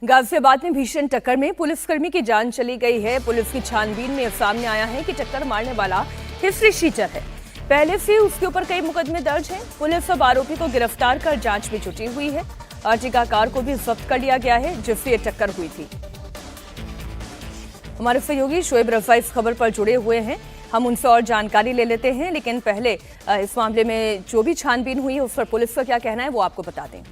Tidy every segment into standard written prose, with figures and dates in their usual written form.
गाजियाबाद में भीषण टक्कर में पुलिसकर्मी की जान चली गई है। पुलिस की छानबीन में सामने आया है कि टक्कर मारने वाला हिस्ट्री शीटर है। पहले से उसके ऊपर कई मुकदमे दर्ज हैं। पुलिस अब आरोपी को गिरफ्तार कर जांच में जुटी हुई है। अर्टिगा कार को भी जब्त कर लिया गया है जिससे ये टक्कर हुई थी। हमारे सहयोगी शोएब रजा इस खबर पर जुड़े हुए हैं, हम उनसे और जानकारी ले लेते हैं। लेकिन पहले इस मामले में जो भी छानबीन हुई है उस पर पुलिस का क्या कहना है वो आपको बता दें।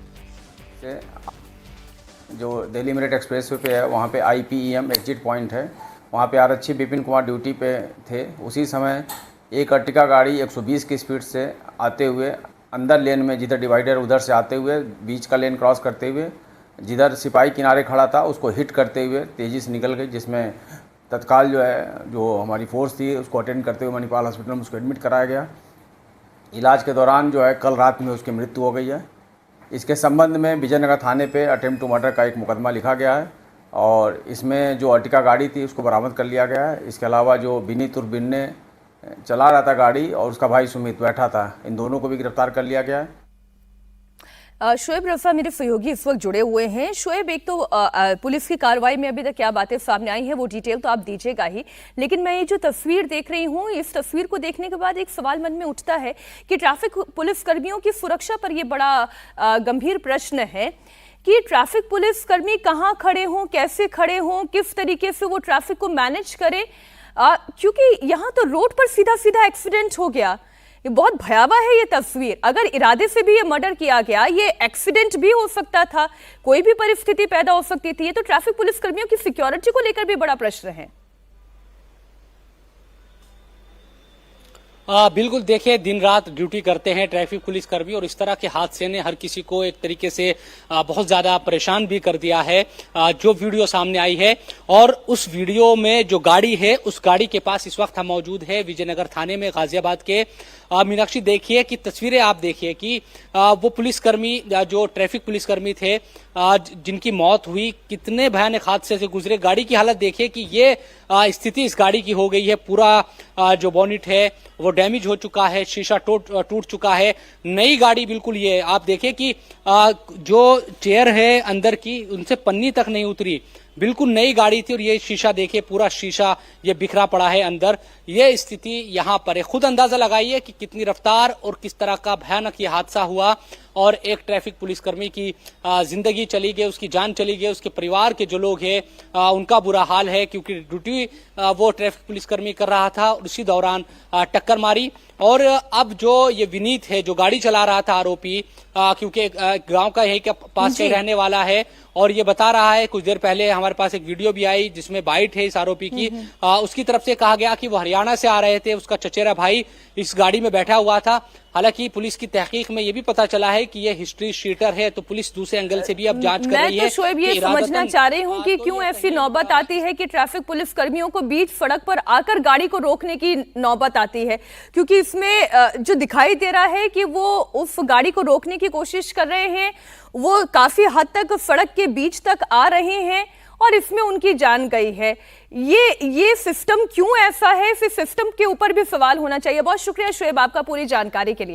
जो दिल्ली मेरठ एक्सप्रेस वे पे है वहाँ पे IPEM एग्जिट पॉइंट है, वहाँ पे आरक्षी विपिन कुमार ड्यूटी पे थे। उसी समय एक अर्टिगा गाड़ी 120 की स्पीड से आते हुए अंदर लेन में, जिधर डिवाइडर उधर से आते हुए बीच का लेन क्रॉस करते हुए जिधर सिपाही किनारे खड़ा था उसको हिट करते हुए तेज़ी से निकल गई, जिसमें तत्काल जो हमारी फोर्स थी उसको अटेंड करते हुए मणिपाल हॉस्पिटल में उसको एडमिट कराया गया। इलाज के दौरान कल रात में उसकी मृत्यु हो गई है। इसके संबंध में विजयनगर थाने पे अटेम्प्ट टू मर्डर का एक मुकदमा लिखा गया है और इसमें जो अर्टिगा गाड़ी थी उसको बरामद कर लिया गया है। इसके अलावा जो विनीत उर्फ बिन्ने चला रहा था गाड़ी और उसका भाई सुमित बैठा था, इन दोनों को भी गिरफ्तार कर लिया गया है। शोएब रजा मेरे सहयोगी इस वक्त जुड़े हुए हैं। शोएब, एक तो पुलिस की कार्रवाई में अभी तक क्या बातें सामने आई हैं वो डिटेल तो आप दीजिएगा ही, लेकिन मैं ये जो तस्वीर देख रही हूँ, इस तस्वीर को देखने के बाद एक सवाल मन में उठता है कि ट्रैफिक पुलिस कर्मियों की सुरक्षा पर यह बड़ा गंभीर प्रश्न है कि ट्रैफिक पुलिस कर्मी कहाँ खड़े हों, कैसे खड़े हों, किस तरीके से वो ट्रैफिक को मैनेज करें, क्योंकि यहाँ तो रोड पर सीधा सीधा एक्सीडेंट हो गया। ये बहुत भयावह है ये तस्वीर। अगर इरादे से भी ये मर्डर किया गया, ये एक्सीडेंट भी हो सकता था, कोई भी परिस्थिति पैदा हो सकती थी। ये तो ट्रैफिक पुलिस कर्मियों की सिक्योरिटी को लेकर भी बड़ा प्रश्न है। बिल्कुल, देखिए दिन रात ड्यूटी करते हैं ट्रैफिक पुलिस कर्मी और इस तरह के हादसे ने हर किसी को एक तरीके से बहुत ज्यादा परेशान भी कर दिया है। जो वीडियो सामने आई है और उस वीडियो में जो गाड़ी है उस गाड़ी के पास इस वक्त हम मौजूद है विजयनगर थाने में गाजियाबाद के। मीनाक्षी, देखिए कि तस्वीरें आप देखिए कि वो पुलिसकर्मी जो ट्रैफिक पुलिसकर्मी थे जिनकी मौत हुई, कितने भयानक हादसे से गुजरे। गाड़ी की हालत देखिए कि ये स्थिति इस गाड़ी की हो गई है। पूरा जो बॉनेट है वो डैमेज हो चुका है, शीशा टूट चुका है। नई गाड़ी बिल्कुल, ये आप देखिए कि जो चेयर है अंदर की उनसे पन्नी तक नहीं उतरी, बिल्कुल नई गाड़ी थी और ये शीशा देखिए, पूरा शीशा ये बिखरा पड़ा है अंदर। ये स्थिति यहाँ पर है। खुद अंदाजा लगाइए कि कितनी रफ्तार और किस तरह का भयानक ये हादसा हुआ और एक ट्रैफिक पुलिसकर्मी की जिंदगी चली गई, उसकी जान चली गई। उसके परिवार के जो लोग हैं उनका बुरा हाल है क्योंकि ड्यूटी वो ट्रैफिक पुलिसकर्मी कर रहा था और उसी दौरान टक्कर मारी। और अब जो ये विनीत है जो गाड़ी चला रहा था आरोपी, क्योंकि गांव का यही के पास से रहने वाला है और ये बता रहा है, कुछ देर पहले हमारे पास एक वीडियो भी आई जिसमें बाइट है इस आरोपी की। उसकी तरफ से कहा गया कि वो हरियाणा से आ रहे थे, उसका चचेरा भाई इस गाड़ी में बैठा हुआ था। हालांकि पुलिस की तहकीक में ये भी पता चला है कि ये हिस्ट्री शीटर है, तो पुलिस दूसरे एंगल से भी अब जांच कर रही है। मैं तो शोएब ये समझना चाह रही हूँ कि क्यों ऐसी नौबत आती है कि ट्रैफिक पुलिस कर्मियों को बीच सड़क पर आकर गाड़ी को रोकने की नौबत आती है, क्योंकि इसमें जो दिखाई दे रहा है कि वो उस गाड़ी को रोकने की कोशिश कर रहे हैं, वो काफी हद तक सड़क के बीच तक आ रहे हैं और इसमें उनकी जान गई है। ये सिस्टम क्यों ऐसा है, इस सिस्टम के ऊपर भी सवाल होना चाहिए। बहुत शुक्रिया शोएब आपका पूरी जानकारी के लिए।